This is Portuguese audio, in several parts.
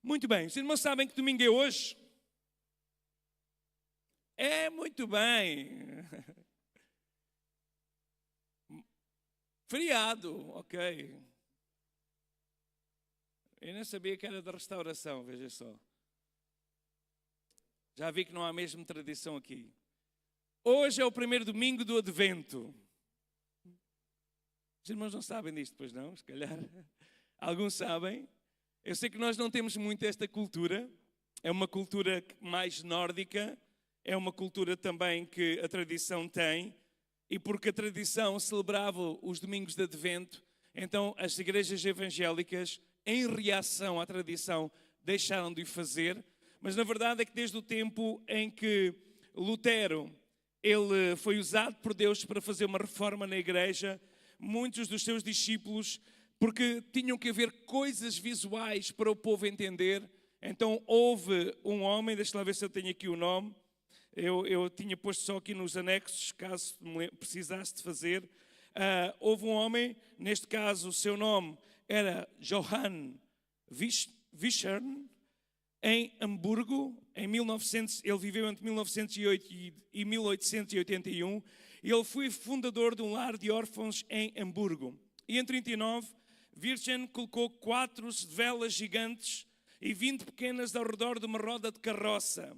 Muito bem, os irmãos sabem que domingo é hoje? É, muito bem. Feriado, ok. Eu nem sabia que era da restauração, veja só. Já vi que não há mesmo tradição aqui. Hoje é o primeiro domingo do Advento. Os irmãos não sabem disto, pois não? Se calhar alguns sabem. Eu sei que nós não temos muito esta cultura. É uma cultura mais nórdica. É uma cultura também que a tradição tem. E porque a tradição celebrava os domingos de Advento, então as igrejas evangélicas, em reação à tradição, deixaram de o fazer. Mas na verdade é que desde o tempo em que Lutero ele foi usado por Deus para fazer uma reforma na igreja, muitos dos seus discípulos, porque tinham que haver coisas visuais para o povo entender, então houve um homem, deixa lá ver se eu tenho aqui o nome, eu tinha posto só aqui nos anexos, caso precisasse de fazer. Houve um homem, neste caso o seu nome era Johann Wichern, em Hamburgo, ele viveu entre 1908 e 1881. Ele foi fundador de um lar de órfãos em Hamburgo. E em 1939, Wichern colocou 4 velas gigantes e 20 pequenas ao redor de uma roda de carroça.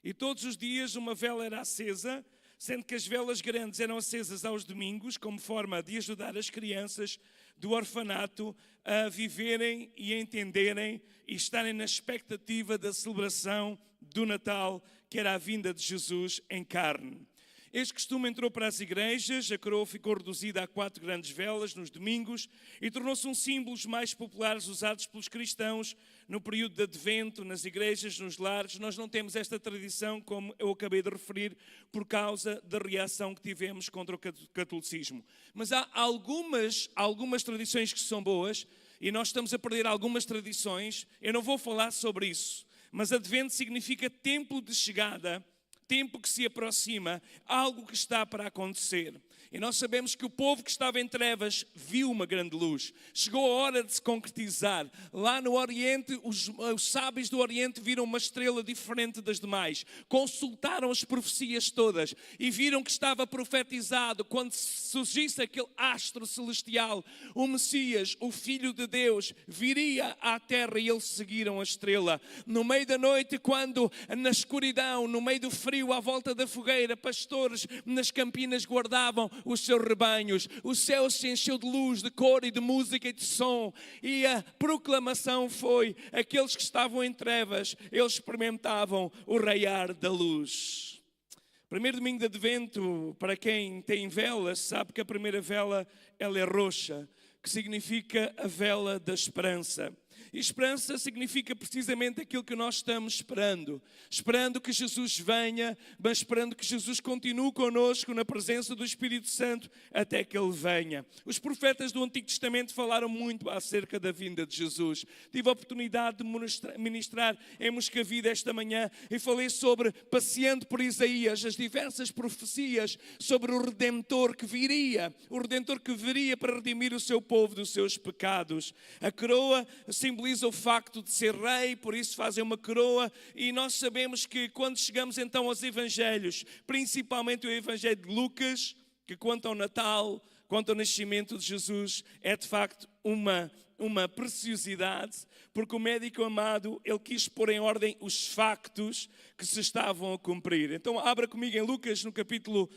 E todos os dias uma vela era acesa, sendo que as velas grandes eram acesas aos domingos, como forma de ajudar as crianças do orfanato a viverem e a entenderem e estarem na expectativa da celebração do Natal, que era a vinda de Jesus em carne. Este costume entrou para as igrejas, a coroa ficou reduzida a 4 grandes velas nos domingos e tornou-se um símbolo mais populares usados pelos cristãos no período de Advento, nas igrejas, nos lares. Nós não temos esta tradição, como eu acabei de referir, por causa da reação que tivemos contra o catolicismo. Mas há algumas tradições que são boas e nós estamos a perder algumas tradições. Eu não vou falar sobre isso, mas Advento significa tempo de chegada, tempo que se aproxima, algo que está para acontecer. E nós sabemos que o povo que estava em trevas viu uma grande luz. Chegou a hora de se concretizar. Lá no Oriente, os sábios do Oriente viram uma estrela diferente das demais. Consultaram as profecias todas e viram que estava profetizado quando surgisse aquele astro celestial, o Messias, o Filho de Deus, viria à terra, e eles seguiram a estrela. No meio da noite, quando na escuridão, no meio do frio, à volta da fogueira, pastores nas campinas guardavam os seus rebanhos, o céu se encheu de luz, de cor e de música e de som, e a proclamação foi: aqueles que estavam em trevas, eles experimentavam o raiar da luz. Primeiro domingo de Advento, para quem tem velas, sabe que a primeira vela ela é roxa, que significa a vela da esperança. E esperança significa precisamente aquilo que nós estamos esperando. Esperando que Jesus venha, mas esperando que Jesus continue connosco na presença do Espírito Santo até que Ele venha. Os profetas do Antigo Testamento falaram muito acerca da vinda de Jesus. Tive a oportunidade de ministrar em Moscavide esta manhã e falei sobre, passeando por Isaías, as diversas profecias sobre o Redentor que viria. O Redentor que viria para redimir o seu povo dos seus pecados. A coroa simboliza o facto de ser rei, por isso fazem uma coroa, e nós sabemos que quando chegamos então aos evangelhos, principalmente o evangelho de Lucas, que conta o Natal, conta o nascimento de Jesus, é de facto uma preciosidade, porque o médico amado, ele quis pôr em ordem os factos que se estavam a cumprir. Então abra comigo em Lucas no capítulo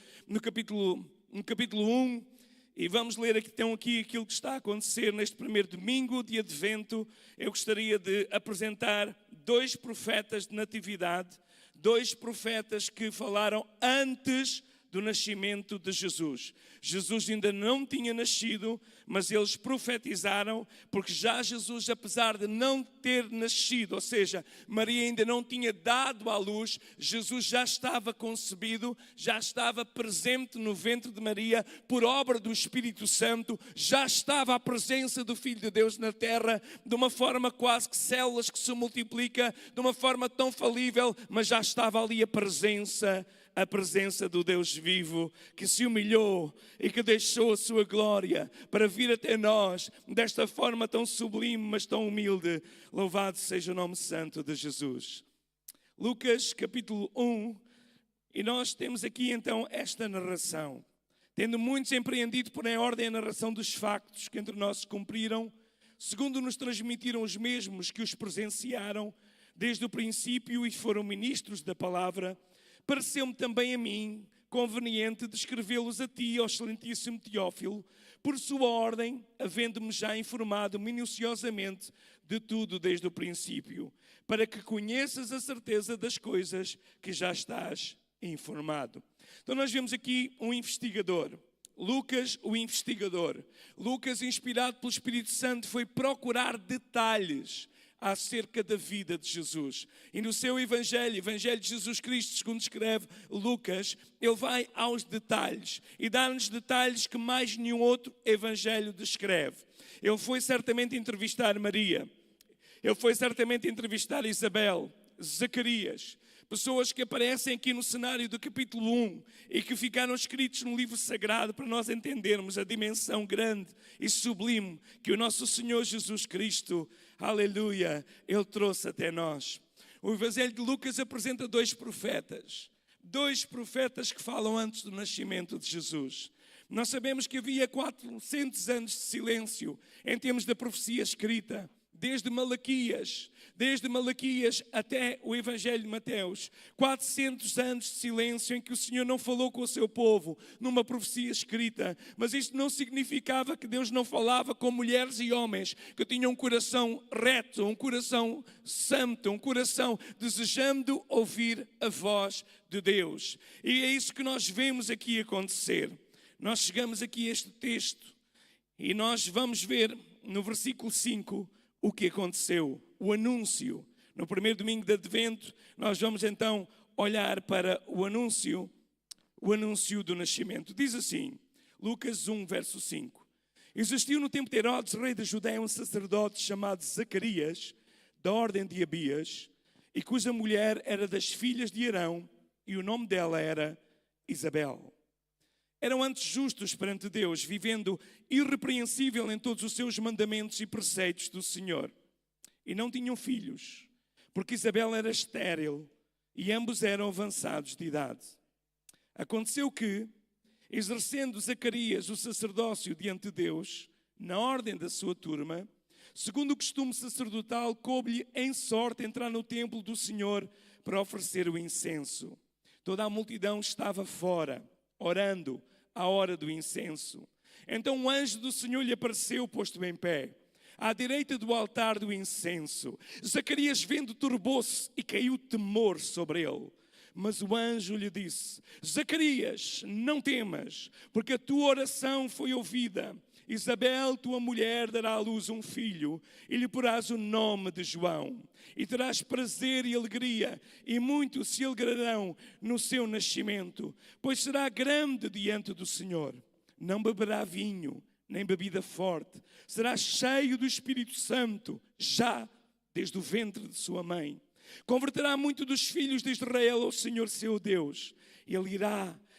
1, e vamos ler então aqui aquilo que está a acontecer neste primeiro domingo de Advento. Eu gostaria de apresentar 2 profetas de natividade, 2 profetas que falaram antes do nascimento de Jesus. Jesus ainda não tinha nascido, mas eles profetizaram, porque já Jesus, apesar de não ter nascido, ou seja, Maria ainda não tinha dado à luz, Jesus já estava concebido, já estava presente no ventre de Maria, por obra do Espírito Santo, já estava a presença do Filho de Deus na terra, de uma forma quase que células que se multiplica, de uma forma tão falível, mas já estava ali a presença a presença do Deus vivo, que se humilhou e que deixou a sua glória para vir até nós desta forma tão sublime, mas tão humilde. Louvado seja o nome santo de Jesus. Lucas capítulo 1, e nós temos aqui então esta narração. Tendo muitos empreendido por em ordem a narração dos factos que entre nós se cumpriram, segundo nos transmitiram os mesmos que os presenciaram desde o princípio e foram ministros da palavra, pareceu-me também a mim conveniente descrevê-los a ti, ó excelentíssimo Teófilo, por sua ordem, havendo-me já informado minuciosamente de tudo desde o princípio, para que conheças a certeza das coisas que já estás informado. Então nós vemos aqui um investigador, Lucas, o investigador. Lucas, inspirado pelo Espírito Santo, foi procurar detalhes acerca da vida de Jesus. E no seu Evangelho de Jesus Cristo, segundo escreve Lucas, ele vai aos detalhes e dá-nos detalhes que mais nenhum outro Evangelho descreve. Ele foi certamente entrevistar Maria, ele foi certamente entrevistar Isabel, Zacarias, pessoas que aparecem aqui no cenário do capítulo 1 e que ficaram escritos no livro sagrado para nós entendermos a dimensão grande e sublime que o nosso Senhor Jesus Cristo, aleluia, Ele trouxe até nós. O Evangelho de Lucas apresenta dois profetas que falam antes do nascimento de Jesus. Nós sabemos que havia 400 anos de silêncio em termos da profecia escrita. Desde Malaquias até o Evangelho de Mateus, 400 anos de silêncio em que o Senhor não falou com o seu povo numa profecia escrita, mas isto não significava que Deus não falava com mulheres e homens que tinham um coração reto, um coração santo, um coração desejando ouvir a voz de Deus. E é isso que nós vemos aqui acontecer. Nós chegamos aqui a este texto e nós vamos ver no versículo 5 o que aconteceu, o anúncio. No primeiro domingo de Advento, nós vamos então olhar para o anúncio do nascimento. Diz assim, Lucas 1, verso 5. Existiu no tempo de Herodes, rei da Judeia, um sacerdote chamado Zacarias, da ordem de Abias, e cuja mulher era das filhas de Arão, e o nome dela era Isabel. Eram antes justos perante Deus, vivendo irrepreensível em todos os seus mandamentos e preceitos do Senhor. E não tinham filhos, porque Isabel era estéril e ambos eram avançados de idade. Aconteceu que, exercendo Zacarias o sacerdócio diante de Deus, na ordem da sua turma, segundo o costume sacerdotal, coube-lhe em sorte entrar no templo do Senhor para oferecer o incenso. Toda a multidão estava fora, orando, à hora do incenso. Então um anjo do Senhor lhe apareceu posto em pé, à direita do altar do incenso. Zacarias, vendo, turbou-se e caiu temor sobre ele. Mas o anjo lhe disse: Zacarias, não temas, porque a tua oração foi ouvida. Isabel, tua mulher, dará à luz um filho, e lhe porás o nome de João. E terás prazer e alegria, e muitos se alegrarão no seu nascimento, pois será grande diante do Senhor. Não beberá vinho, nem bebida forte. Será cheio do Espírito Santo, já desde o ventre de sua mãe. Converterá muito dos filhos de Israel ao Senhor seu Deus. Ele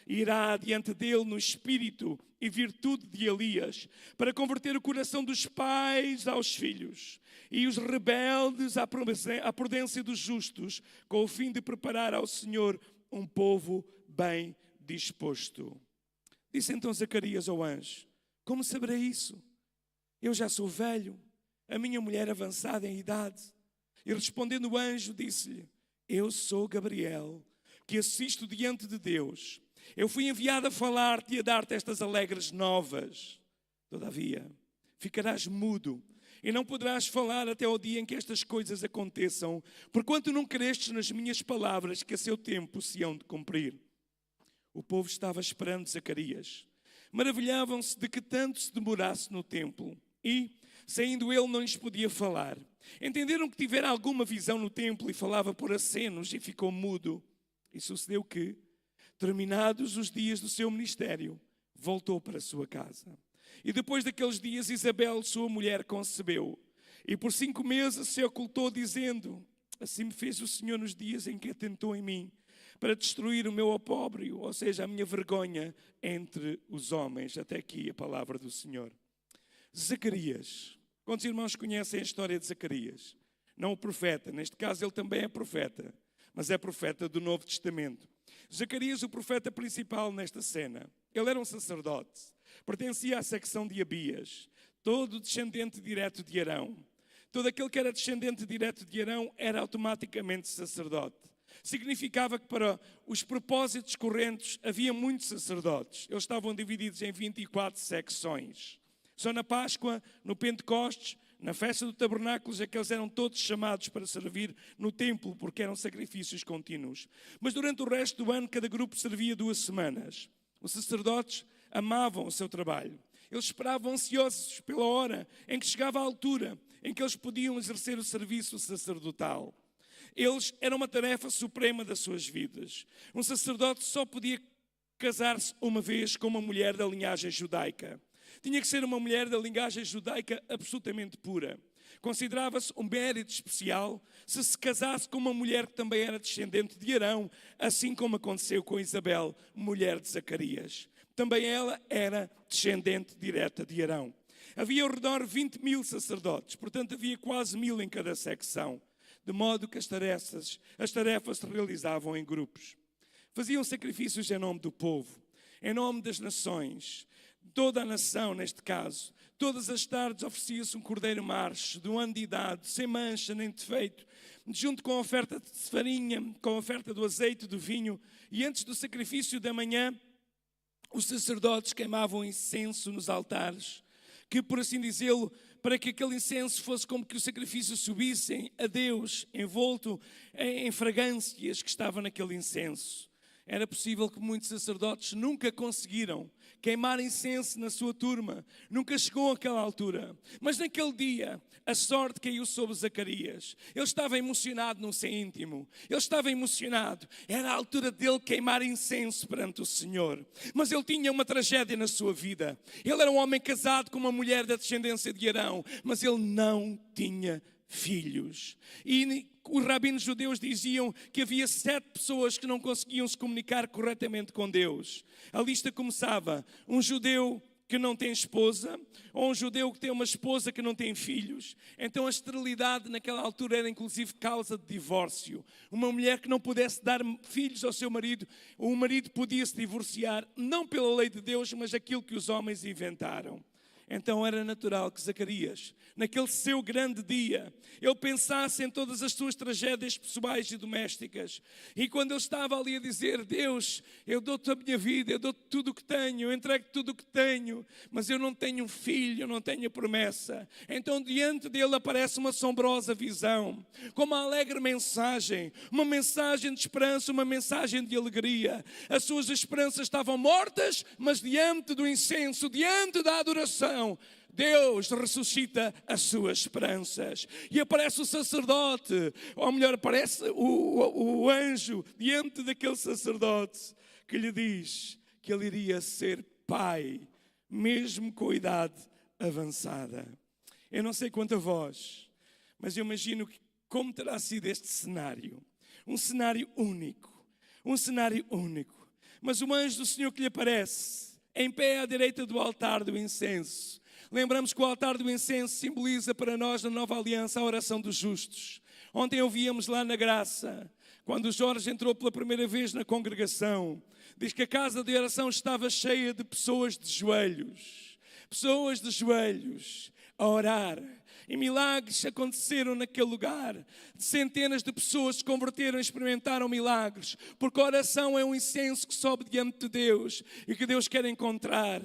irá diante dele no espírito e virtude de Elias, para converter o coração dos pais aos filhos e os rebeldes à prudência dos justos, com o fim de preparar ao Senhor um povo bem disposto. Disse então Zacarias ao anjo: Como saberei isso? Eu já sou velho, a minha mulher avançada em idade. E respondendo o anjo, disse-lhe: Eu sou Gabriel, que assisto diante de Deus. Eu fui enviado a falar-te e a dar-te estas alegres novas. Todavia, ficarás mudo e não poderás falar até ao dia em que estas coisas aconteçam, porquanto não crestes nas minhas palavras, que a seu tempo se hão de cumprir. O povo estava esperando Zacarias. Maravilhavam-se de que tanto se demorasse no templo. E, saindo ele, não lhes podia falar. Entenderam que tivera alguma visão no templo e falava por acenos e ficou mudo. E sucedeu que, terminados os dias do seu ministério, voltou para a sua casa. E depois daqueles dias, Isabel, sua mulher, concebeu. E por 5 meses se ocultou, dizendo: Assim me fez o Senhor nos dias em que atentou em mim, para destruir o meu opróbrio, ou seja, a minha vergonha entre os homens. Até aqui a palavra do Senhor. Zacarias. Quantos irmãos conhecem a história de Zacarias? Não o profeta, neste caso ele também é profeta, mas é profeta do Novo Testamento. Zacarias, o profeta principal nesta cena, ele era um sacerdote, pertencia à secção de Abias, todo descendente direto de Arão. Todo aquele que era descendente direto de Arão era automaticamente sacerdote. Significava que para os propósitos correntes havia muitos sacerdotes. Eles estavam divididos em 24 secções. Só na Páscoa, no Pentecostes, na festa do tabernáculo, é que eles eram todos chamados para servir no templo, porque eram sacrifícios contínuos. Mas durante o resto do ano, cada grupo servia 2 semanas. Os sacerdotes amavam o seu trabalho. Eles esperavam ansiosos pela hora em que chegava a altura em que eles podiam exercer o serviço sacerdotal. Eles eram uma tarefa suprema das suas vidas. Um sacerdote só podia casar-se uma vez com uma mulher da linhagem judaica. Tinha que ser uma mulher da linhagem judaica absolutamente pura. Considerava-se um mérito especial se casasse com uma mulher que também era descendente de Arão, assim como aconteceu com Isabel, mulher de Zacarias. Também ela era descendente direta de Arão. Havia ao redor 20.000 sacerdotes, portanto havia quase 1.000 em cada secção, de modo que as tarefas se realizavam em grupos. Faziam sacrifícios em nome do povo, em nome das nações. Toda a nação, neste caso, todas as tardes oferecia-se um cordeiro macho, de 1 ano de idade, sem mancha nem defeito, junto com a oferta de farinha, com a oferta do azeite, do vinho. E antes do sacrifício da manhã, os sacerdotes queimavam incenso nos altares, que, por assim dizê-lo, para que aquele incenso fosse como que o sacrifício subisse a Deus, envolto em fragrâncias que estavam naquele incenso. Era possível que muitos sacerdotes nunca conseguiram queimar incenso na sua turma. Nunca chegou àquela altura. Mas naquele dia, a sorte caiu sobre Zacarias. Ele estava emocionado no seu íntimo. Ele estava emocionado. Era a altura dele queimar incenso perante o Senhor. Mas ele tinha uma tragédia na sua vida. Ele era um homem casado com uma mulher da descendência de Arão. Mas ele não tinha filhos. E os rabinos judeus diziam que havia 7 pessoas que não conseguiam se comunicar corretamente com Deus. A lista começava: um judeu que não tem esposa, ou um judeu que tem uma esposa que não tem filhos. Então a esterilidade naquela altura era inclusive causa de divórcio. Uma mulher que não pudesse dar filhos ao seu marido, o marido podia se divorciar, não pela lei de Deus, mas aquilo que os homens inventaram. Então era natural que Zacarias, naquele seu grande dia, ele pensasse em todas as suas tragédias pessoais e domésticas. E quando ele estava ali a dizer: Deus, eu dou-te a minha vida, eu dou-te tudo o que tenho, eu entrego tudo o que tenho, mas eu não tenho um filho, eu não tenho a promessa. Então diante dele aparece uma assombrosa visão, com uma alegre mensagem, uma mensagem de esperança, uma mensagem de alegria. As suas esperanças estavam mortas, mas diante do incenso, diante da adoração, Deus ressuscita as suas esperanças. E aparece o sacerdote, ou melhor, aparece o anjo diante daquele sacerdote, que lhe diz que ele iria ser pai, mesmo com a idade avançada. Eu não sei quanto a vós, mas eu imagino como terá sido este cenário. Um cenário único. Um cenário único. Mas o anjo do Senhor que lhe aparece, em pé à direita do altar do incenso. Lembramos que o altar do incenso simboliza para nós, na nova aliança, a oração dos justos. Ontem ouvíamos lá na graça, quando Jorge entrou pela primeira vez na congregação, diz que a casa de oração estava cheia de pessoas de joelhos. Pessoas de joelhos a orar. E milagres aconteceram naquele lugar. Centenas de pessoas se converteram e experimentaram milagres. Porque a oração é um incenso que sobe diante de Deus e que Deus quer encontrar.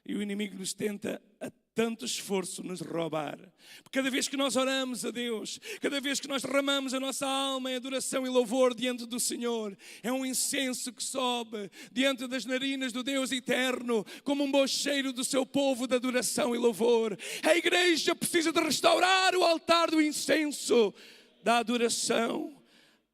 E o inimigo nos tenta a tanto esforço nos roubar. Porque cada vez que nós oramos a Deus, cada vez que nós derramamos a nossa alma em adoração e louvor diante do Senhor, é um incenso que sobe diante das narinas do Deus eterno, como um bom cheiro do seu povo de adoração e louvor. A igreja precisa de restaurar o altar do incenso, da adoração,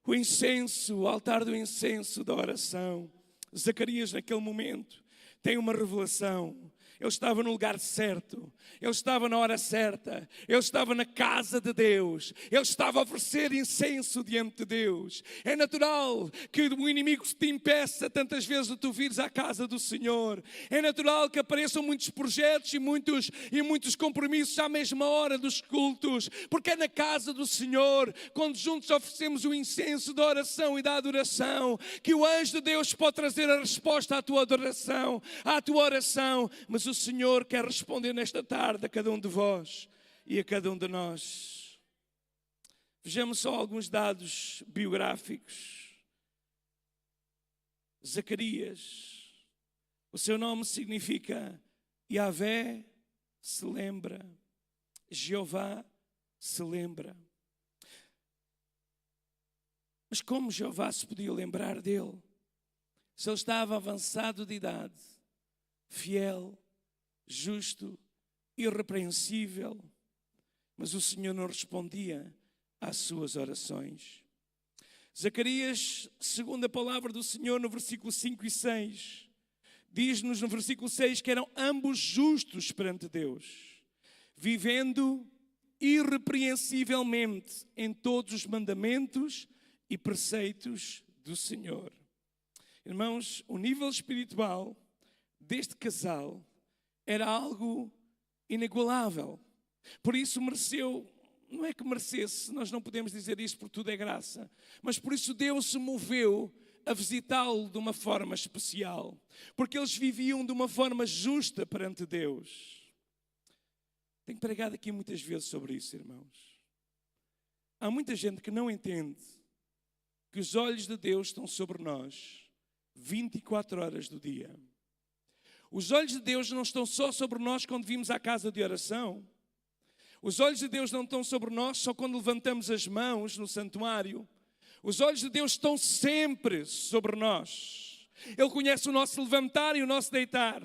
o incenso, o altar do incenso da oração. Zacarias, naquele momento, tem uma revelação. Ele estava no lugar certo, ele estava na hora certa, ele estava na casa de Deus, ele estava a oferecer incenso diante de Deus. É natural que o inimigo te impeça tantas vezes de tu vires à casa do Senhor. É natural que apareçam muitos projetos e muitos compromissos à mesma hora dos cultos, porque é na casa do Senhor, quando juntos oferecemos o incenso da oração e da adoração, que o anjo de Deus pode trazer a resposta à tua adoração, à tua oração. Mas o Senhor quer responder nesta tarde a cada um de vós e a cada um de nós. Vejamos só alguns dados biográficos. Zacarias, o seu nome significa Yahvé se lembra, Jeová se lembra. Mas como Jeová se podia lembrar dele? Se ele estava avançado de idade, fiel, justo, irrepreensível, mas o Senhor não respondia às suas orações. Zacarias, segundo a palavra do Senhor, no versículo 5 e 6, diz-nos no versículo 6 que eram ambos justos perante Deus, vivendo irrepreensivelmente em todos os mandamentos e preceitos do Senhor. Irmãos, o nível espiritual deste casal era algo inigualável. Por isso mereceu, não é que merecesse, nós não podemos dizer isso porque tudo é graça, mas por isso Deus se moveu a visitá-lo de uma forma especial, porque eles viviam de uma forma justa perante Deus. Tenho pregado aqui muitas vezes sobre isso, irmãos. Há muita gente que não entende que os olhos de Deus estão sobre nós 24 horas do dia. Os olhos de Deus não estão só sobre nós quando vimos à casa de oração. Os olhos de Deus não estão sobre nós só quando levantamos as mãos no santuário. Os olhos de Deus estão sempre sobre nós. Ele conhece o nosso levantar e o nosso deitar.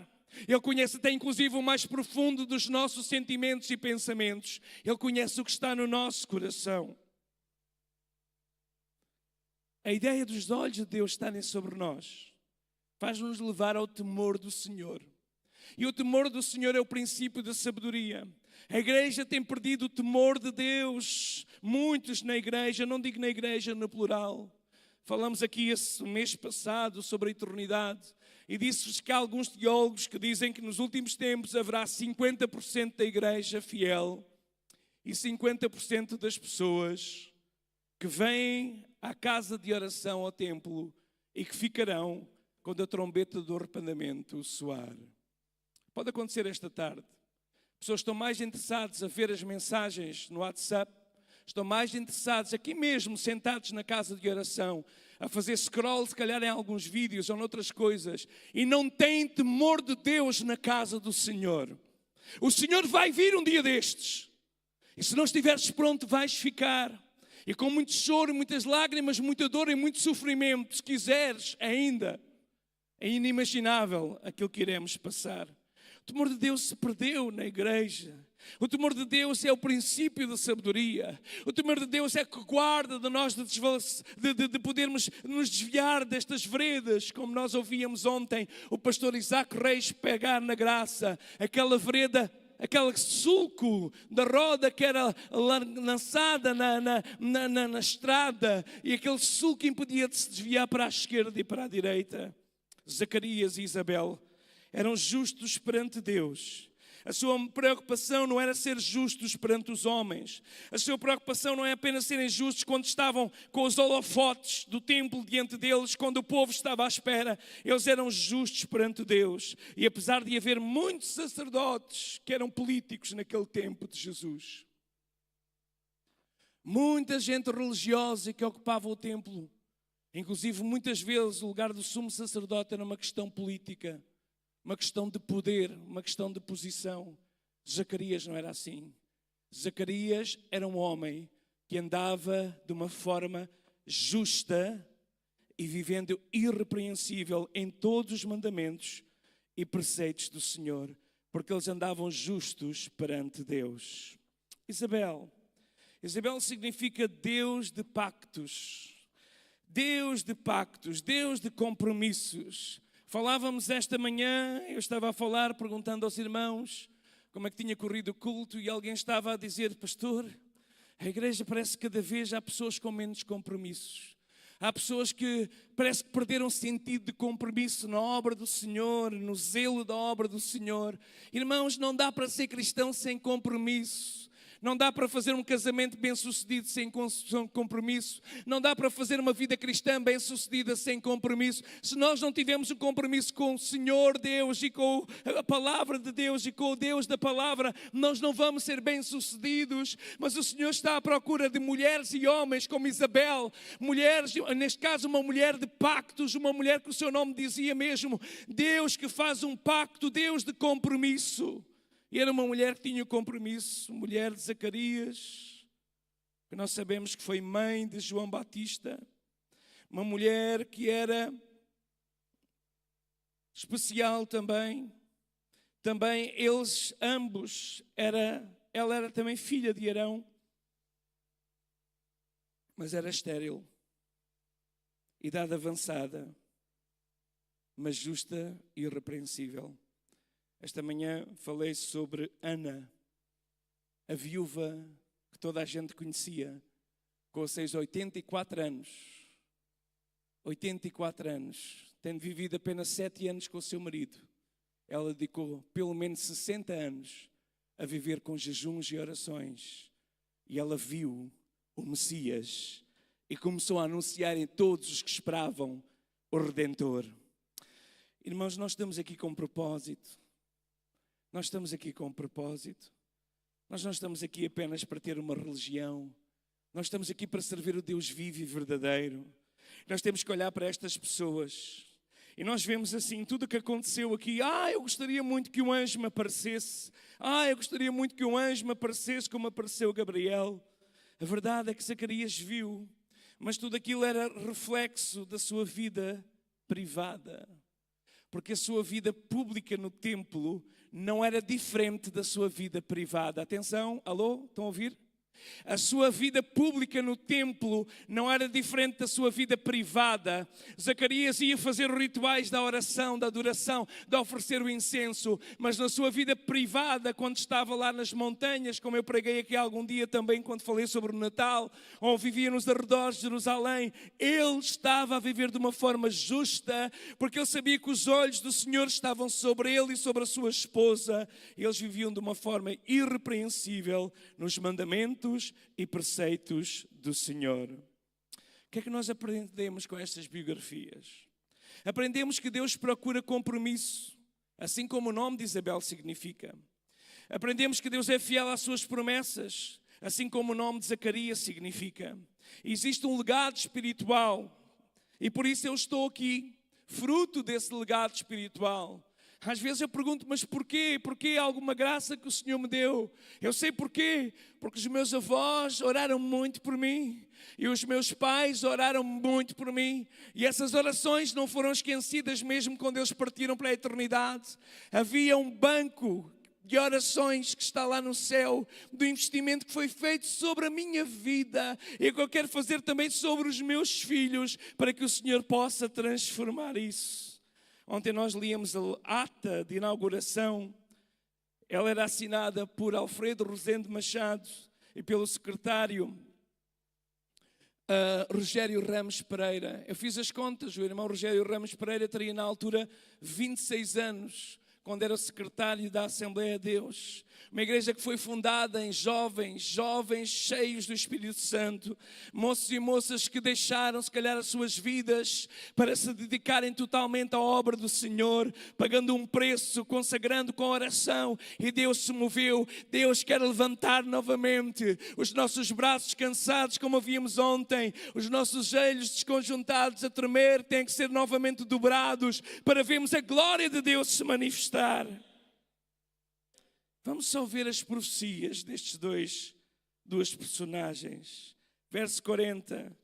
Ele conhece até inclusive o mais profundo dos nossos sentimentos e pensamentos. Ele conhece o que está no nosso coração. A ideia dos olhos de Deus estarem sobre nós faz-nos levar ao temor do Senhor. E o temor do Senhor é o princípio da sabedoria. A igreja tem perdido o temor de Deus. Muitos na igreja, não digo na igreja no plural. Falamos aqui esse mês passado sobre a eternidade. E disse-vos que há alguns teólogos que dizem que nos últimos tempos haverá 50% da igreja fiel e 50% das pessoas que vêm à casa de oração, ao templo, e que ficarão quando a trombeta do arrependimento soar. Pode acontecer esta tarde. Pessoas estão mais interessadas a ver as mensagens no WhatsApp, estão mais interessados aqui mesmo, sentados na casa de oração, a fazer scroll, se calhar em alguns vídeos ou noutras coisas, e não têm temor de Deus na casa do Senhor. O Senhor vai vir um dia destes, e se não estiveres pronto, vais ficar. E com muito choro, muitas lágrimas, muita dor e muito sofrimento, se quiseres ainda, é inimaginável aquilo que iremos passar. O temor de Deus se perdeu na igreja. O temor de Deus é o princípio da sabedoria. O temor de Deus é que guarda de nós de podermos nos desviar destas veredas, como nós ouvíamos ontem o pastor Isaac Reis pegar na graça, aquela vereda, aquele sulco da roda que era lançada na estrada, e aquele sulco impedia de se desviar para a esquerda e para a direita. Zacarias e Isabel eram justos perante Deus. A sua preocupação não era ser justos perante os homens. A sua preocupação não é apenas serem justos quando estavam com os holofotes do templo diante deles, quando o povo estava à espera. Eles eram justos perante Deus. E apesar de haver muitos sacerdotes que eram políticos naquele tempo de Jesus, muita gente religiosa que ocupava o templo, inclusive muitas vezes o lugar do sumo sacerdote era uma questão política, uma questão de poder, uma questão de posição. Zacarias não era assim. Zacarias era um homem que andava de uma forma justa e vivendo irrepreensível em todos os mandamentos e preceitos do Senhor, porque eles andavam justos perante Deus. Isabel significa Deus de pactos, Deus de pactos, Deus de compromissos. Falávamos esta manhã, eu estava a falar, perguntando aos irmãos como é que tinha corrido o culto, e alguém estava a dizer: pastor, a igreja parece que cada vez há pessoas com menos compromissos. Há pessoas que parece que perderam sentido de compromisso na obra do Senhor, no zelo da obra do Senhor. Irmãos, não dá para ser cristão sem compromisso. Não dá para fazer um casamento bem-sucedido sem compromisso. Não dá para fazer uma vida cristã bem-sucedida sem compromisso. Se nós não tivermos um compromisso com o Senhor Deus e com a palavra de Deus e com o Deus da palavra, nós não vamos ser bem-sucedidos. Mas o Senhor está à procura de mulheres e homens como Isabel. Mulheres, neste caso uma mulher de pactos, uma mulher que o seu nome dizia mesmo: Deus que faz um pacto, Deus de compromisso. E era uma mulher que tinha compromisso, mulher de Zacarias, que nós sabemos que foi mãe de João Batista, uma mulher que era especial também. Também eles ambos, ela era também filha de Arão, mas era estéril, idade avançada, mas justa e irrepreensível. Esta manhã falei sobre Ana, a viúva que toda a gente conhecia, com seus 84 anos. 84 anos, tendo vivido apenas 7 anos com o seu marido. Ela dedicou pelo menos 60 anos a viver com jejuns e orações. E ela viu o Messias e começou a anunciar em todos os que esperavam o Redentor. Irmãos, nós estamos aqui com um propósito. Nós estamos aqui com um propósito. Nós não estamos aqui apenas para ter uma religião. Nós estamos aqui para servir o Deus vivo e verdadeiro. Nós temos que olhar para estas pessoas. E nós vemos assim, tudo o que aconteceu aqui. Eu gostaria muito que um anjo me aparecesse. Eu gostaria muito que um anjo me aparecesse como apareceu Gabriel. A verdade é que Zacarias viu. Mas tudo aquilo era reflexo da sua vida privada. Porque a sua vida pública no templo não era diferente da sua vida privada. Atenção, alô, estão a ouvir? A sua vida pública no templo não era diferente da sua vida privada. Zacarias ia fazer os rituais da oração, da adoração, de oferecer o incenso. Mas na sua vida privada, quando estava lá nas montanhas, como eu preguei aqui algum dia também quando falei sobre o Natal, ou vivia nos arredores de Jerusalém, ele estava a viver de uma forma justa, porque ele sabia que os olhos do Senhor estavam sobre ele e sobre a sua esposa. Eles viviam de uma forma irrepreensível nos mandamentos e preceitos do Senhor. O que é que nós aprendemos com estas biografias? Aprendemos que Deus procura compromisso, assim como o nome de Isabel significa. Aprendemos que Deus é fiel às suas promessas, assim como o nome de Zacarias significa. Existe um legado espiritual e por isso eu estou aqui, fruto desse legado espiritual. Às vezes eu pergunto, mas porquê? Porquê alguma graça que o Senhor me deu? Eu sei porquê. Porque os meus avós oraram muito por mim. E os meus pais oraram muito por mim. E essas orações não foram esquecidas mesmo quando eles partiram para a eternidade. Havia um banco de orações que está lá no céu, do investimento que foi feito sobre a minha vida e que eu quero fazer também sobre os meus filhos, para que o Senhor possa transformar isso. Ontem nós líamos a ata de inauguração. Ela era assinada por Alfredo Rosendo Machado e pelo secretário Rogério Ramos Pereira. Eu fiz as contas, o irmão Rogério Ramos Pereira teria na altura 26 anos, quando era o secretário da Assembleia de Deus. Uma igreja que foi fundada em jovens cheios do Espírito Santo, moços e moças que deixaram se calhar as suas vidas para se dedicarem totalmente à obra do Senhor, pagando um preço, consagrando com oração, e Deus se moveu. Deus quer levantar novamente os nossos braços cansados, como havíamos ontem, os nossos joelhos desconjuntados a tremer, têm que ser novamente dobrados para vermos a glória de Deus se manifestar. Vamos só ver as profecias destes duas personagens. Verso 40.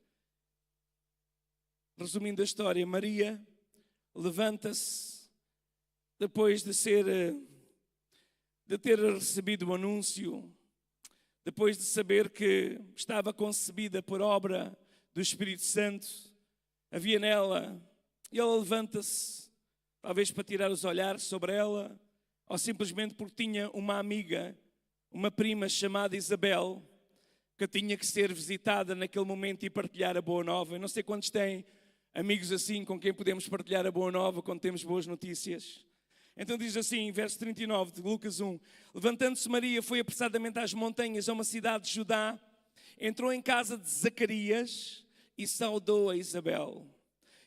Resumindo a história, Maria levanta-se depois de ter recebido o anúncio, depois de saber que estava concebida por obra do Espírito Santo, havia nela, e ela levanta-se, talvez para tirar os olhares sobre ela, ou simplesmente porque tinha uma amiga, uma prima chamada Isabel, que tinha que ser visitada naquele momento e partilhar a boa nova. Eu não sei quantos têm amigos assim com quem podemos partilhar a boa nova quando temos boas notícias. Então diz assim, verso 39 de Lucas 1, levantando-se Maria, foi apressadamente às montanhas, a uma cidade de Judá, entrou em casa de Zacarias e saudou a Isabel.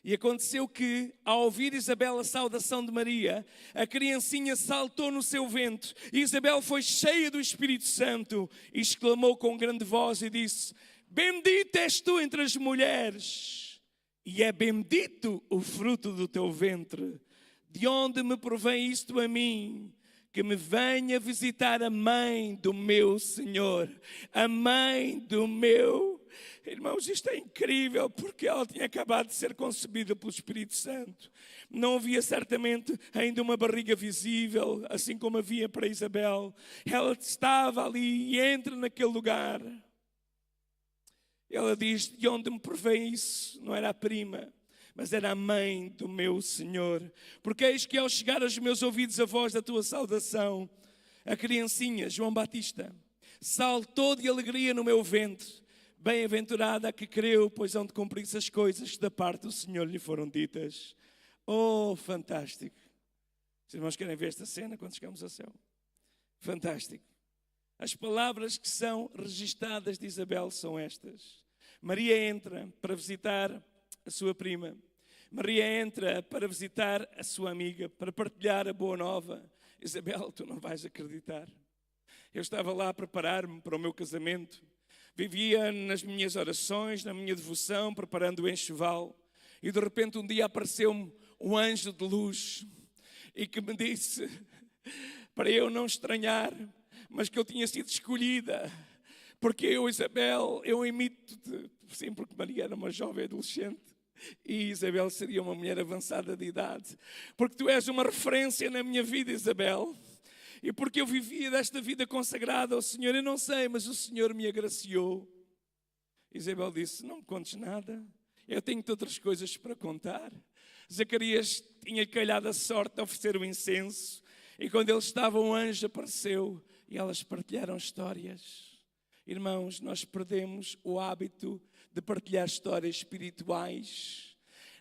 E aconteceu que, ao ouvir Isabel a saudação de Maria, a criancinha saltou no seu ventre. E Isabel foi cheia do Espírito Santo e exclamou com grande voz e disse, bendita és tu entre as mulheres, e é bendito o fruto do teu ventre. De onde me provém isto a mim? Que me venha visitar a mãe do meu Senhor, a mãe do meu... Irmãos, isto é incrível, porque ela tinha acabado de ser concebida pelo Espírito Santo. Não havia certamente ainda uma barriga visível, assim como havia para Isabel. Ela estava ali e entra naquele lugar. Ela diz, de onde me provém isso? Não era a prima, mas era a mãe do meu Senhor. Porque eis que ao chegar aos meus ouvidos a voz da tua saudação, a criancinha, João Batista, saltou de alegria no meu ventre. Bem-aventurada a que creu, pois hão de cumprir-se as coisas que da parte do Senhor lhe foram ditas. Oh, fantástico. Os irmãos querem ver esta cena quando chegamos ao céu? Fantástico. As palavras que são registadas de Isabel são estas. Maria entra para visitar a sua prima. Maria entra para visitar a sua amiga, para partilhar a boa nova. Isabel, tu não vais acreditar. Eu estava lá a preparar-me para o meu casamento. Vivia nas minhas orações, na minha devoção, preparando o enxoval. E de repente um dia apareceu-me um anjo de luz e que me disse, para eu não estranhar, mas que eu tinha sido escolhida. Porque eu, Isabel, eu imito-te, sim, porque Maria era uma jovem adolescente. E Isabel seria uma mulher avançada de idade. Porque tu és uma referência na minha vida, Isabel. E porque eu vivia desta vida consagrada ao Senhor, eu não sei, mas o Senhor me agraciou. Isabel disse, não me contes nada, eu tenho-te outras coisas para contar. Zacarias tinha calhado a sorte de oferecer o incenso, e quando ele estava, um anjo apareceu, e elas partilharam histórias. Irmãos, nós perdemos o hábito de partilhar histórias espirituais.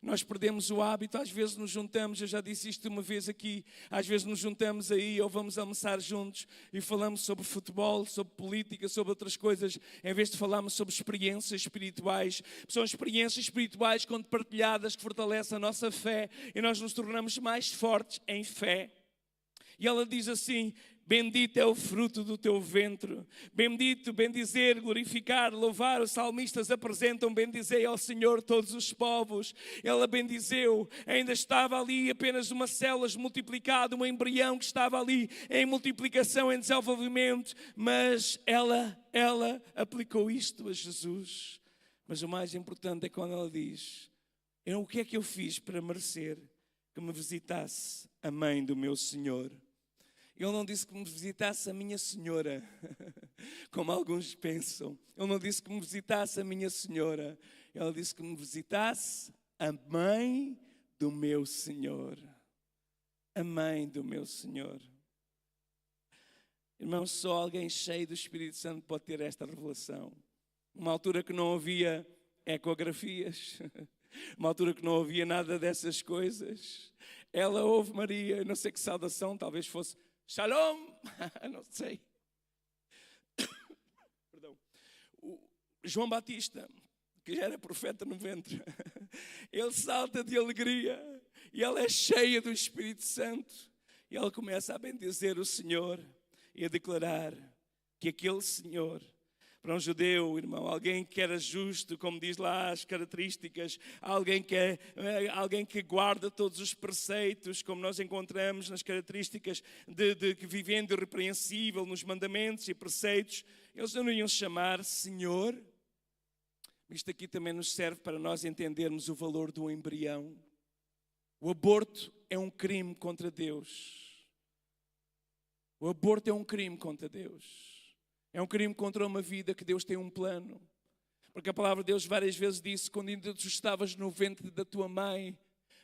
Nós perdemos o hábito, às vezes nos juntamos, eu já disse isto uma vez aqui, às vezes nos juntamos aí ou vamos almoçar juntos e falamos sobre futebol, sobre política, sobre outras coisas, em vez de falarmos sobre experiências espirituais. São experiências espirituais, quando partilhadas, que fortalecem a nossa fé e nós nos tornamos mais fortes em fé. E ela diz assim, bendito é o fruto do teu ventre. Bendito, bendizer, glorificar, louvar. Os salmistas apresentam, bendizei ao Senhor todos os povos. Ela bendizeu, ainda estava ali apenas uma célula multiplicada, um embrião que estava ali em multiplicação, em desenvolvimento. Mas ela aplicou isto a Jesus. Mas o mais importante é quando ela diz, o que é que eu fiz para merecer que me visitasse a mãe do meu Senhor? Ele não disse que me visitasse a minha senhora, como alguns pensam. Ele não disse que me visitasse a minha senhora. Ele disse que me visitasse a mãe do meu Senhor. A mãe do meu Senhor. Irmãos, só alguém cheio do Espírito Santo pode ter esta revelação. Uma altura que não havia ecografias. Uma altura que não havia nada dessas coisas. Ela ouve Maria, não sei que saudação, talvez fosse Shalom, não sei. Perdão. O João Batista, que já era profeta no ventre, ele salta de alegria e ela é cheia do Espírito Santo. E ela começa a bendizer o Senhor e a declarar que aquele Senhor, para um judeu, irmão, alguém que era justo, como diz lá as características, alguém que guarda todos os preceitos, como nós encontramos nas características de que vivendo irrepreensível nos mandamentos e preceitos, eles não iam chamar Senhor. Isto aqui também nos serve para nós entendermos o valor do embrião. O aborto é um crime contra Deus. O aborto é um crime contra Deus. É um crime contra uma vida que Deus tem um plano. Porque a palavra de Deus várias vezes disse, quando ainda tu estavas no ventre da tua mãe,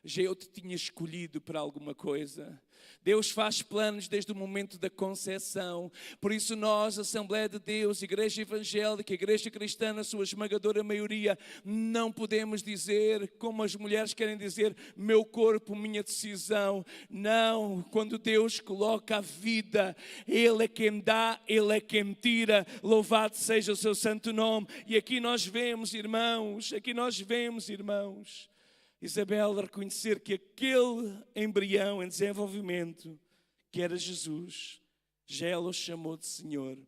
já eu te tinha escolhido para alguma coisa. Deus faz planos desde o momento da concepção. Por isso nós, Assembleia de Deus, Igreja Evangélica, Igreja Cristã, na sua esmagadora maioria, não podemos dizer, como as mulheres querem dizer, meu corpo, minha decisão. Não, quando Deus coloca a vida, Ele é quem dá, Ele é quem tira. Louvado seja o seu santo nome. E aqui nós vemos, irmãos, Isabel a reconhecer que aquele embrião em desenvolvimento, que era Jesus, já ela o chamou de Senhor.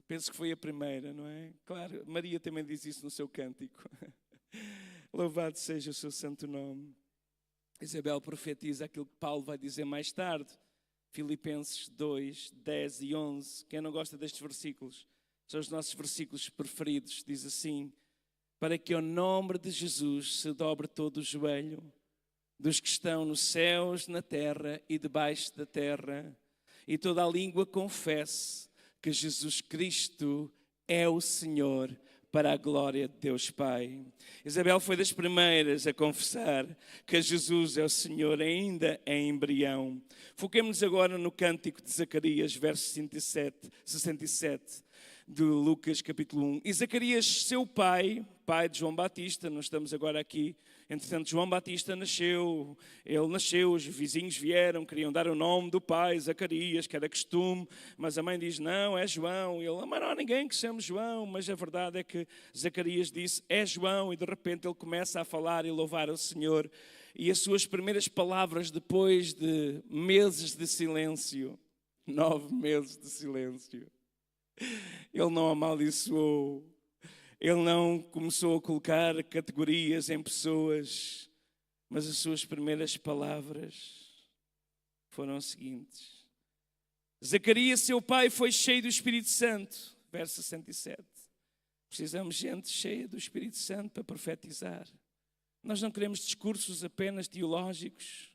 Penso que foi a primeira, não é? Claro, Maria também diz isso no seu cântico. Louvado seja o seu santo nome. Isabel profetiza aquilo que Paulo vai dizer mais tarde. Filipenses 2, 10 e 11. Quem não gosta destes versículos? São os nossos versículos preferidos. Diz assim: para que ao nome de Jesus se dobre todo o joelho dos que estão nos céus, na terra e debaixo da terra, e toda a língua confesse que Jesus Cristo é o Senhor, para a glória de Deus Pai. Isabel foi das primeiras a confessar que Jesus é o Senhor, ainda em embrião. Foquemos-nos agora no cântico de Zacarias, verso 67. De Lucas capítulo 1. E Zacarias, seu pai de João Batista, não estamos agora aqui, entretanto João Batista nasceu, ele nasceu, os vizinhos vieram, queriam dar o nome do pai, Zacarias, que era costume, mas a mãe diz, não, é João, e ele, mas não há ninguém que se chame João, mas a verdade é que Zacarias disse, é João, e de repente ele começa a falar e louvar o Senhor, e as suas primeiras palavras depois de meses de silêncio, 9 meses de silêncio, ele não amaldiçoou, ele não começou a colocar categorias em pessoas, mas as suas primeiras palavras foram as seguintes. Zacarias, seu pai, foi cheio do Espírito Santo, verso 67. Precisamos de gente cheia do Espírito Santo para profetizar. Nós não queremos discursos apenas teológicos,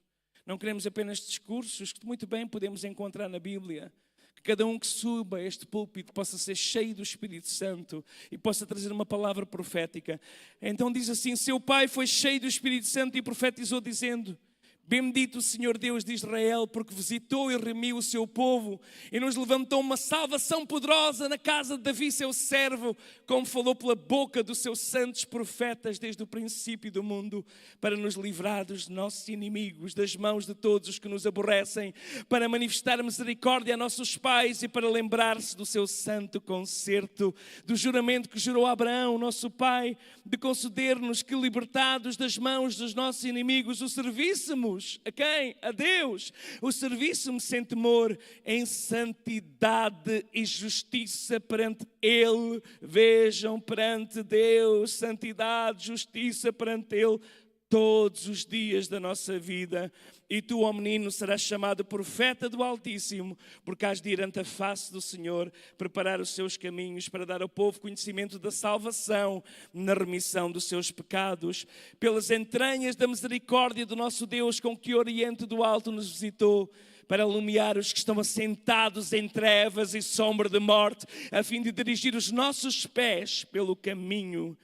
não queremos apenas discursos que muito bem podemos encontrar na Bíblia. Que cada um que suba a este púlpito possa ser cheio do Espírito Santo e possa trazer uma palavra profética. Então diz assim, seu pai foi cheio do Espírito Santo e profetizou dizendo, bendito o Senhor Deus de Israel, porque visitou e remiu o seu povo e nos levantou uma salvação poderosa na casa de Davi, seu servo, como falou pela boca dos seus santos profetas desde o princípio do mundo, para nos livrar dos nossos inimigos, das mãos de todos os que nos aborrecem, para manifestar misericórdia a nossos pais e para lembrar-se do seu santo concerto, do juramento que jurou a Abraão, nosso pai, de conceder-nos que, libertados das mãos dos nossos inimigos, o servíssemos. A quem? A Deus. O serviço-me sem temor, em santidade e justiça perante Ele. Vejam, perante Deus, santidade, justiça perante Ele, todos os dias da nossa vida. E tu, ó menino, serás chamado profeta do Altíssimo, porque has de ir ante a face do Senhor, preparar os seus caminhos para dar ao povo conhecimento da salvação, na remissão dos seus pecados, pelas entranhas da misericórdia do nosso Deus, com que Oriente do Alto nos visitou, para iluminar os que estão assentados em trevas e sombra de morte, a fim de dirigir os nossos pés pelo caminho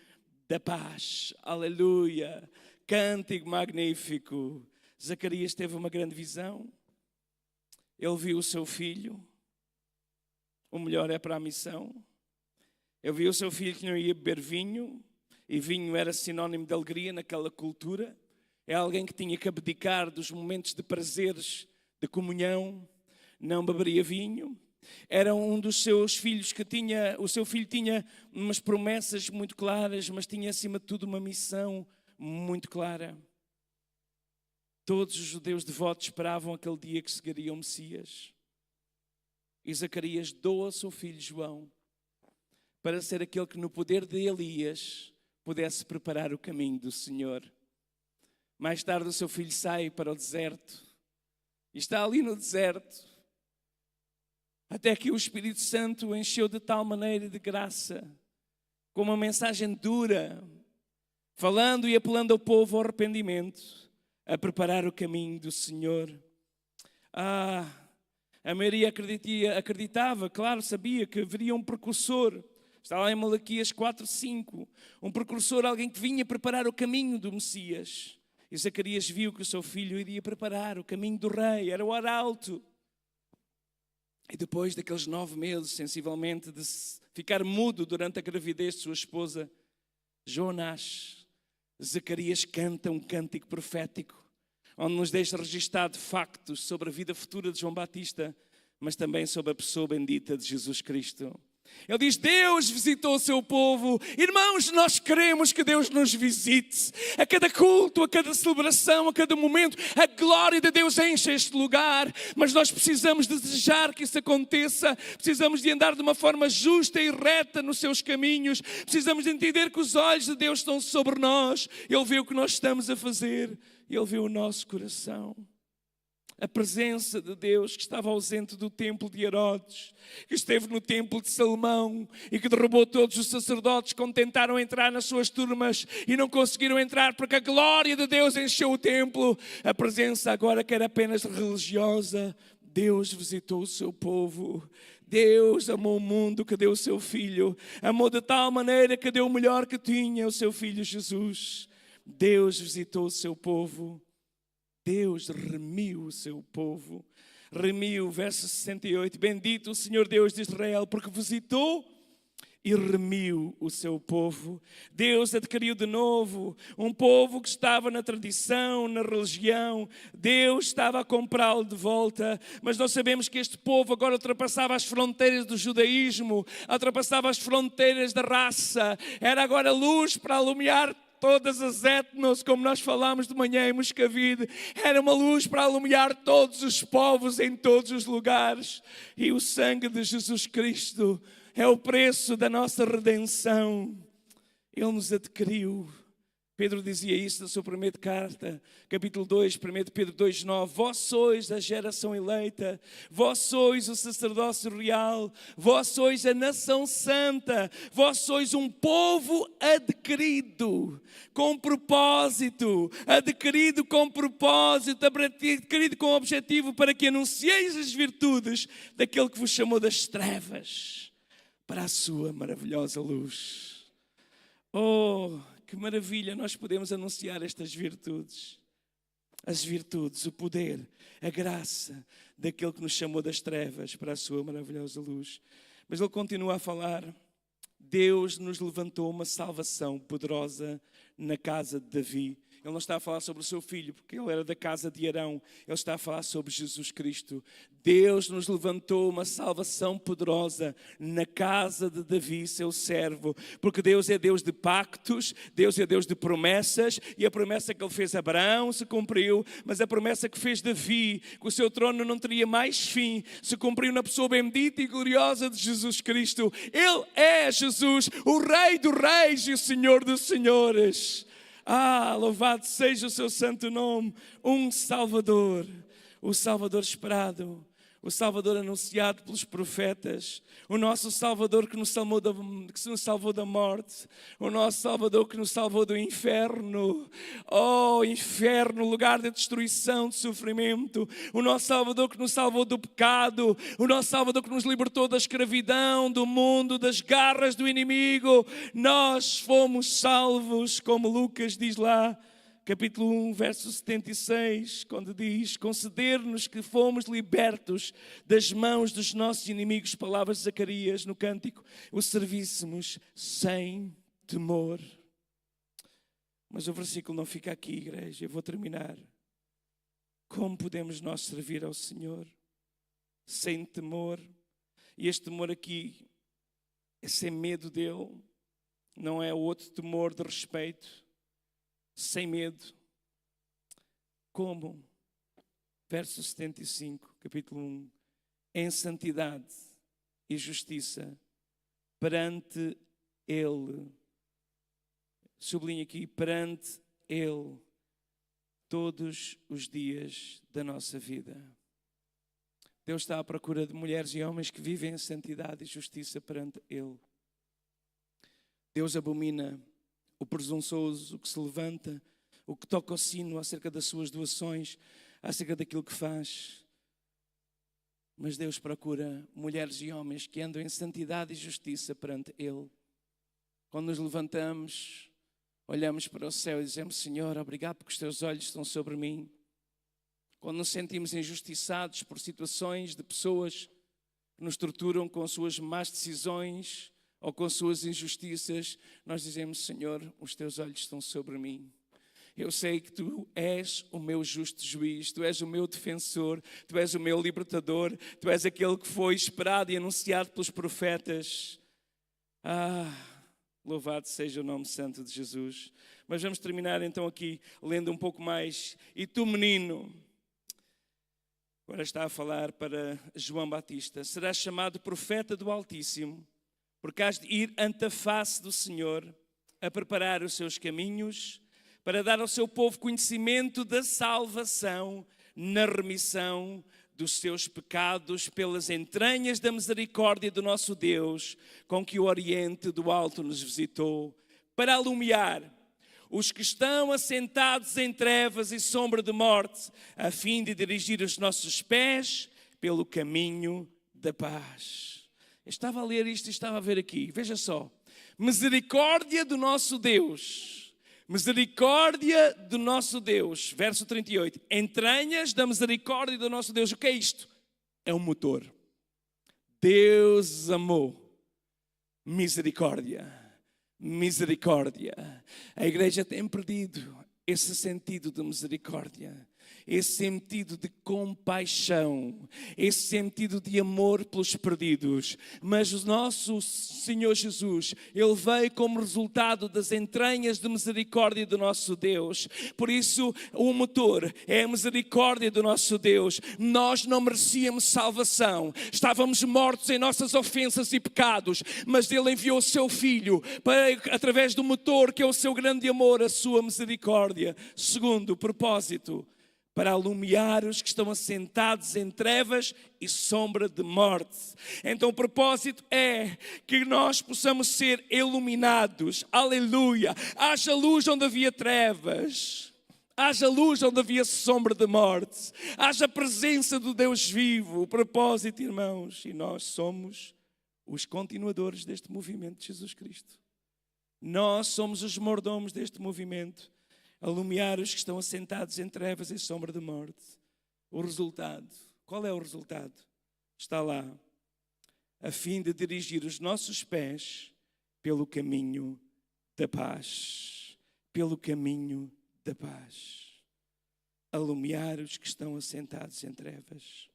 da paz. Aleluia! Cântico magnífico. Zacarias teve uma grande visão. Ele viu o seu filho. O melhor é para a missão. Ele viu o seu filho que não ia beber vinho. E vinho era sinónimo de alegria naquela cultura. É alguém que tinha que abdicar dos momentos de prazeres, de comunhão. Não beberia vinho. Era um dos seus filhos que tinha... O seu filho tinha umas promessas muito claras, mas tinha acima de tudo uma missão muito clara. Todos os judeus devotos esperavam aquele dia que chegaria o Messias. E Zacarias doa seu filho João para ser aquele que no poder de Elias pudesse preparar o caminho do Senhor. Mais tarde o seu filho sai para o deserto e está ali no deserto até que o Espírito Santo o encheu de tal maneira de graça, com uma mensagem dura, falando e apelando ao povo ao arrependimento, a preparar o caminho do Senhor. A Maria acreditava, claro, sabia que haveria um precursor. Está lá em Malaquias 4:5. Um precursor, alguém que vinha preparar o caminho do Messias. E Zacarias viu que o seu filho iria preparar o caminho do rei, era o arauto. E depois daqueles 9 meses, sensivelmente, de ficar mudo durante a gravidez de sua esposa, Jonas, Zacarias canta um cântico profético, onde nos deixa registado factos sobre a vida futura de João Batista, mas também sobre a pessoa bendita de Jesus Cristo. Ele diz: Deus visitou o seu povo. Irmãos, nós queremos que Deus nos visite. A cada culto, a cada celebração, a cada momento, a glória de Deus enche este lugar. Mas nós precisamos de desejar que isso aconteça. Precisamos de andar de uma forma justa e reta nos seus caminhos. Precisamos de entender que os olhos de Deus estão sobre nós. Ele vê o que nós estamos a fazer. Ele vê o nosso coração. A presença de Deus que estava ausente do templo de Herodes, que esteve no templo de Salomão e que derrubou todos os sacerdotes quando tentaram entrar nas suas turmas e não conseguiram entrar porque a glória de Deus encheu o templo. A presença agora que era apenas religiosa, Deus visitou o seu povo. Deus amou o mundo que deu o seu filho. Amou de tal maneira que deu o melhor que tinha, o seu filho Jesus. Deus visitou o seu povo. Deus remiu o seu povo. Remiu, verso 68. Bendito o Senhor Deus de Israel, porque visitou e remiu o seu povo. Deus adquiriu de novo um povo que estava na tradição, na religião. Deus estava a comprá-lo de volta. Mas nós sabemos que este povo agora ultrapassava as fronteiras do judaísmo, ultrapassava as fronteiras da raça. Era agora luz para alumiar todas as etnos, como nós falámos de manhã em Moscavide. Era uma luz para alumiar todos os povos em todos os lugares. E o sangue de Jesus Cristo é o preço da nossa redenção. Ele nos adquiriu. Pedro dizia isso na sua primeira carta, capítulo 2, 1 Pedro 2,9. Vós sois a geração eleita, vós sois o sacerdócio real, vós sois a nação santa, vós sois um povo adquirido com propósito, adquirido com objetivo para que anuncieis as virtudes daquele que vos chamou das trevas para a sua maravilhosa luz. Oh, que maravilha nós podemos anunciar estas virtudes. As virtudes, o poder, a graça daquele que nos chamou das trevas para a sua maravilhosa luz. Mas ele continua a falar. Deus nos levantou uma salvação poderosa na casa de Davi. Ele não está a falar sobre o seu filho, porque ele era da casa de Arão. Ele está a falar sobre Jesus Cristo. Deus nos levantou uma salvação poderosa na casa de Davi, seu servo. Porque Deus é Deus de pactos, Deus é Deus de promessas. E a promessa que ele fez a Abraão se cumpriu. Mas a promessa que fez Davi, que o seu trono não teria mais fim, se cumpriu na pessoa bendita e gloriosa de Jesus Cristo. Ele é Jesus, o Rei dos Reis e o Senhor dos Senhores. Ah, louvado seja o seu santo nome. Um Salvador, o Salvador esperado, o Salvador anunciado pelos profetas, o nosso Salvador que nos salvou da morte, o nosso Salvador que nos salvou do inferno. Oh, inferno, lugar de destruição, de sofrimento. O nosso Salvador que nos salvou do pecado, o nosso Salvador que nos libertou da escravidão, do mundo, das garras do inimigo. Nós fomos salvos, como Lucas diz lá, capítulo 1, verso 76, quando diz: conceder-nos que fomos libertos das mãos dos nossos inimigos, palavras de Zacarias no cântico, o servíssemos sem temor. Mas o versículo não fica aqui, igreja, eu vou terminar. Como podemos nós servir ao Senhor sem temor? E este temor aqui é sem medo dele, não é o outro temor de respeito. Sem medo. Como? Verso 75, capítulo 1. Em santidade e justiça perante Ele. Sublinho aqui, perante Ele, todos os dias da nossa vida. Deus está à procura de mulheres e homens que vivem em santidade e justiça perante Ele. Deus abomina o presunçoso, o que se levanta, o que toca o sino acerca das suas doações, acerca daquilo que faz. Mas Deus procura mulheres e homens que andam em santidade e justiça perante Ele. Quando nos levantamos, olhamos para o céu e dizemos: Senhor, obrigado porque os teus olhos estão sobre mim. Quando nos sentimos injustiçados por situações de pessoas que nos torturam com as suas más decisões ou com as suas injustiças, nós dizemos: Senhor, os teus olhos estão sobre mim. Eu sei que tu és o meu justo juiz, tu és o meu defensor, tu és o meu libertador, tu és aquele que foi esperado e anunciado pelos profetas. Louvado seja o nome santo de Jesus. Mas vamos terminar então aqui lendo um pouco mais. E tu, menino, agora está a falar para João Batista, serás chamado profeta do Altíssimo, porque has de ir ante a face do Senhor, a preparar os seus caminhos, para dar ao seu povo conhecimento da salvação na remissão dos seus pecados pelas entranhas da misericórdia do nosso Deus, com que o Oriente do Alto nos visitou, para alumiar os que estão assentados em trevas e sombra de morte, a fim de dirigir os nossos pés pelo caminho da paz. Eu estava a ler isto e estava a ver aqui, veja só, misericórdia do nosso Deus. Misericórdia do nosso Deus, verso 38, entranhas da misericórdia do nosso Deus. O que é isto? É um motor. Deus amou. Misericórdia, misericórdia. A igreja tem perdido esse sentido de misericórdia, esse sentido de compaixão, esse sentido de amor pelos perdidos. Mas o nosso Senhor Jesus, Ele veio como resultado das entranhas de misericórdia do nosso Deus. Por isso, o motor é a misericórdia do nosso Deus. Nós não merecíamos salvação, estávamos mortos em nossas ofensas e pecados, mas Ele enviou o seu Filho, para, através do motor que é o seu grande amor, a sua misericórdia. Segundo, propósito, para alumiar os que estão assentados em trevas e sombra de morte. Então o propósito é que nós possamos ser iluminados. Aleluia! Haja luz onde havia trevas. Haja luz onde havia sombra de morte. Haja presença do Deus vivo. O propósito, irmãos, e nós somos os continuadores deste movimento de Jesus Cristo. Nós somos os mordomos deste movimento. Alumiar os que estão assentados em trevas e sombra de morte. O resultado, qual é o resultado? Está lá, a fim de dirigir os nossos pés pelo caminho da paz. Pelo caminho da paz. Alumiar os que estão assentados em trevas.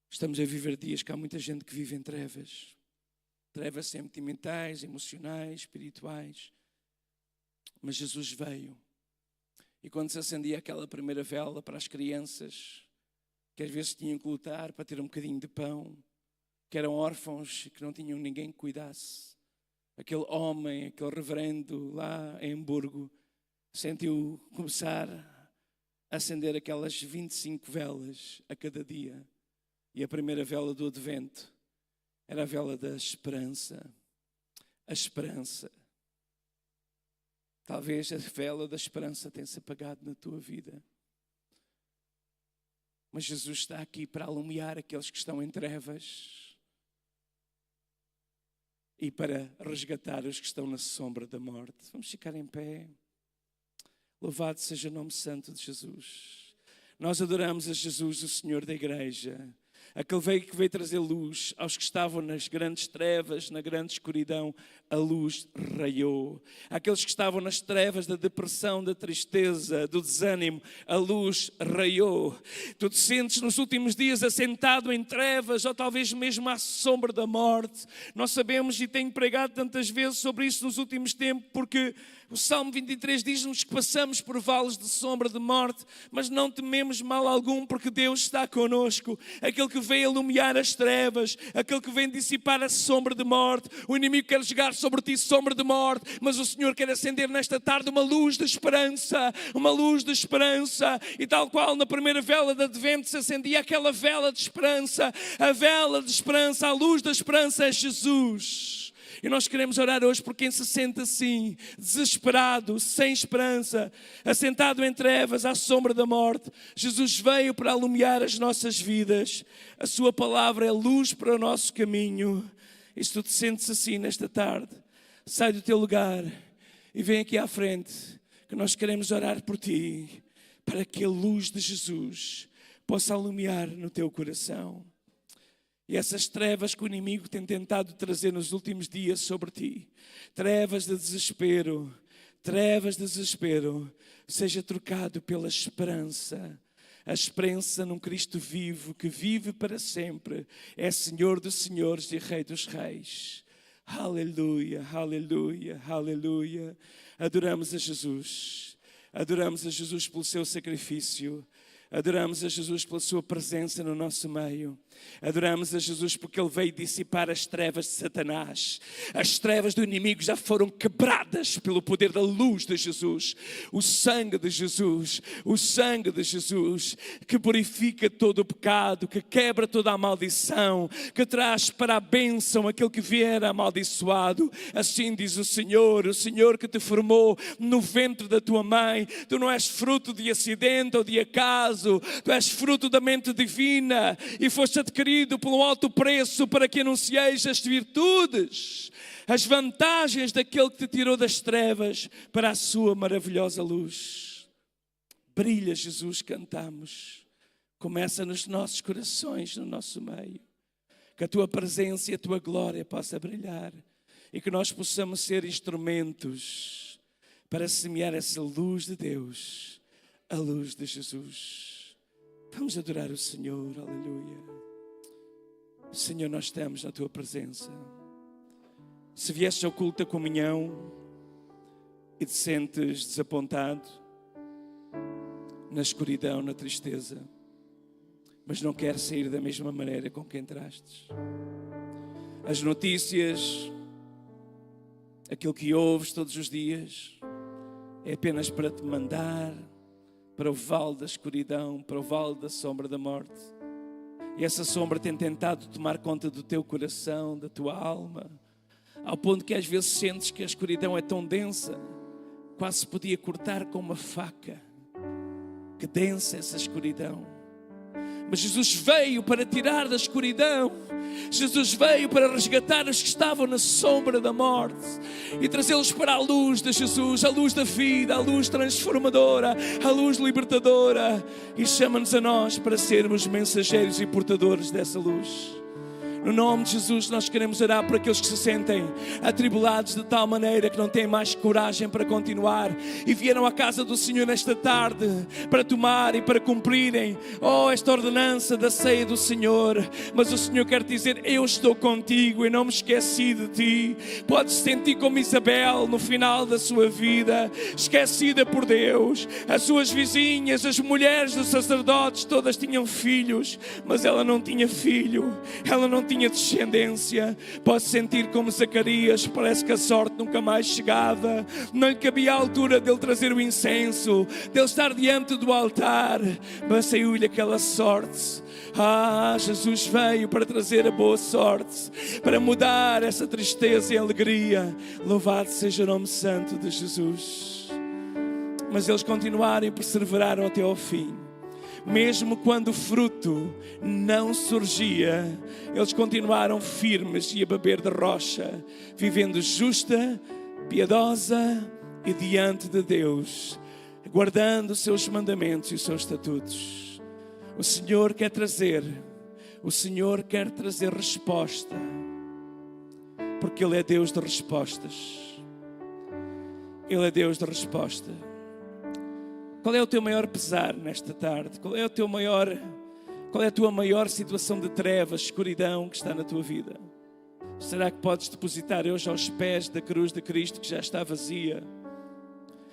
Estamos a viver dias que há muita gente que vive em trevas. Trevas sentimentais, emocionais, espirituais. Mas Jesus veio, e quando se acendia aquela primeira vela para as crianças, que às vezes tinham que lutar para ter um bocadinho de pão, que eram órfãos e que não tinham ninguém que cuidasse, aquele homem, aquele reverendo lá em Hamburgo, sentiu começar a acender aquelas 25 velas a cada dia. E a primeira vela do Advento era a vela da esperança. A esperança. Talvez a vela da esperança tenha se apagado na tua vida. Mas Jesus está aqui para alumiar aqueles que estão em trevas e para resgatar os que estão na sombra da morte. Vamos ficar em pé. Louvado seja o nome santo de Jesus. Nós adoramos a Jesus, o Senhor da igreja. Aquele que veio trazer luz aos que estavam nas grandes trevas, na grande escuridão, a luz raiou. Aqueles que estavam nas trevas da depressão, da tristeza, do desânimo, a luz raiou. Tu te sentes nos últimos dias assentado em trevas ou talvez mesmo à sombra da morte. Nós sabemos e tenho pregado tantas vezes sobre isso nos últimos tempos, porque o Salmo 23 diz-nos que passamos por vales de sombra de morte, mas não tememos mal algum, porque Deus está conosco. Aquele que vem iluminar as trevas, aquele que vem dissipar a sombra de morte. O inimigo quer jogar sobre ti sombra de morte, mas o Senhor quer acender nesta tarde uma luz de esperança, uma luz de esperança. E tal qual na primeira vela de Advento se acendia aquela vela de esperança, a vela de esperança, a luz da esperança é Jesus. E nós queremos orar hoje por quem se sente assim, desesperado, sem esperança, assentado em trevas, à sombra da morte. Jesus veio para alumiar as nossas vidas. A sua palavra é luz para o nosso caminho. E se tu te sentes assim nesta tarde, sai do teu lugar e vem aqui à frente, que nós queremos orar por ti, para que a luz de Jesus possa alumiar no teu coração. E essas trevas que o inimigo tem tentado trazer nos últimos dias sobre ti, trevas de desespero, seja trocado pela esperança. A esperança num Cristo vivo, que vive para sempre, é Senhor dos senhores e Rei dos reis. Aleluia, aleluia, aleluia. Adoramos a Jesus pelo seu sacrifício. Adoramos a Jesus pela sua presença no nosso meio. Adoramos a Jesus porque Ele veio dissipar as trevas de Satanás. As trevas do inimigo já foram quebradas pelo poder da luz de Jesus. O sangue de Jesus que purifica todo o pecado, que quebra toda a maldição, que traz para a bênção aquele que vier amaldiçoado. Assim diz o Senhor que te formou no ventre da tua mãe. Tu não és fruto de acidente ou de acaso, tu és fruto da mente divina e foste adquirido por um alto preço para que anuncieis as virtudes, as vantagens daquele que te tirou das trevas para a sua maravilhosa luz. Brilha, Jesus, cantamos. Começa nos nossos corações, no nosso meio. Que a tua presença e a tua glória possa brilhar e que nós possamos ser instrumentos para semear essa luz de Deus, a luz de Jesus. Vamos adorar o Senhor, aleluia. Senhor, nós estamos na tua presença. Se viestes ao culto da comunhão e te sentes desapontado, na escuridão, na tristeza, mas não queres sair da mesma maneira com que entrastes, as notícias, aquilo que ouves todos os dias, é apenas para te mandar para o vale da escuridão, para o vale da sombra da morte. E essa sombra tem tentado tomar conta do teu coração, da tua alma, ao ponto que às vezes sentes que a escuridão é tão densa, quase se podia cortar com uma faca. Que densa essa escuridão. Mas Jesus veio para tirar da escuridão. Jesus veio para resgatar os que estavam na sombra da morte e trazê-los para a luz de Jesus, a luz da vida, a luz transformadora, a luz libertadora. E chama-nos a nós para sermos mensageiros e portadores dessa luz. No nome de Jesus nós queremos orar por aqueles que se sentem atribulados de tal maneira que não têm mais coragem para continuar e vieram à casa do Senhor nesta tarde para tomar e para cumprirem esta ordenança da ceia do Senhor. Mas o Senhor quer dizer: eu estou contigo e não me esqueci de ti. Podes sentir como Isabel no final da sua vida, esquecida por Deus. As suas vizinhas, as mulheres dos sacerdotes, todas tinham filhos, mas ela não tinha filho, ela não tinha descendência. Posso sentir como Zacarias, parece que a sorte nunca mais chegava, não lhe cabia a altura dele trazer o incenso, dele estar diante do altar, mas saiu-lhe aquela sorte. Jesus veio para trazer a boa sorte, para mudar essa tristeza em alegria. Louvado seja o nome santo de Jesus. Mas eles continuaram e perseveraram até ao fim. Mesmo quando o fruto não surgia, eles continuaram firmes e a beber da rocha, vivendo justa, piedosa e diante de Deus, guardando os seus mandamentos e os seus estatutos. O Senhor quer trazer resposta, porque Ele é Deus de respostas. Ele é Deus de resposta. Qual é o teu maior pesar nesta tarde? Qual é a tua maior situação de trevas, escuridão que está na tua vida? Será que podes depositar hoje aos pés da cruz de Cristo que já está vazia?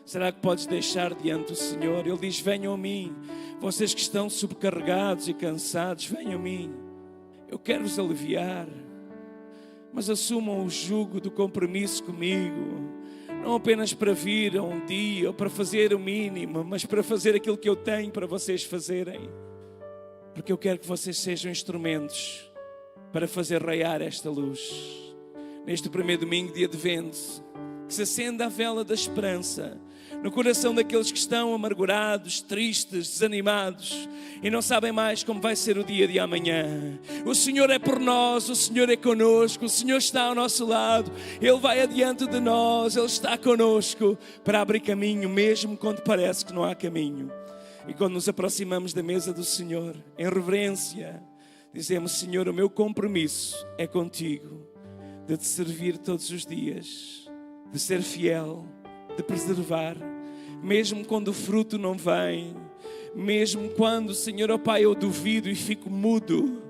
Será que podes deixar diante do Senhor? Ele diz: venham a mim, vocês que estão sobrecarregados e cansados, venham a mim. Eu quero vos aliviar, mas assumam o jugo do compromisso comigo. Não apenas para vir a um dia ou para fazer o mínimo, mas para fazer aquilo que eu tenho para vocês fazerem. Porque eu quero que vocês sejam instrumentos para fazer raiar esta luz. Neste primeiro domingo de Advento, que se acenda a vela da esperança no coração daqueles que estão amargurados, tristes, desanimados e não sabem mais como vai ser o dia de amanhã. O Senhor é por nós, o Senhor é conosco, o Senhor está ao nosso lado, Ele vai adiante de nós, Ele está conosco para abrir caminho, mesmo quando parece que não há caminho. E quando nos aproximamos da mesa do Senhor, em reverência, dizemos: Senhor, o meu compromisso é contigo, de te servir todos os dias, de ser fiel, de preservar, mesmo quando o fruto não vem, mesmo quando, Senhor, ó Pai, eu duvido e fico mudo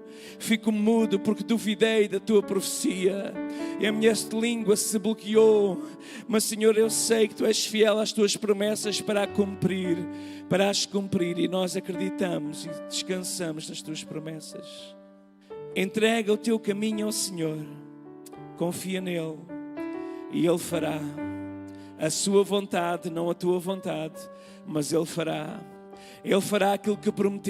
porque duvidei da tua profecia e a minha língua se bloqueou, mas Senhor, eu sei que tu és fiel às tuas promessas para as cumprir, e nós acreditamos e descansamos nas tuas promessas. Entrega o teu caminho ao Senhor, confia nele e Ele fará a sua vontade, não a tua vontade, mas Ele fará aquilo que prometeu.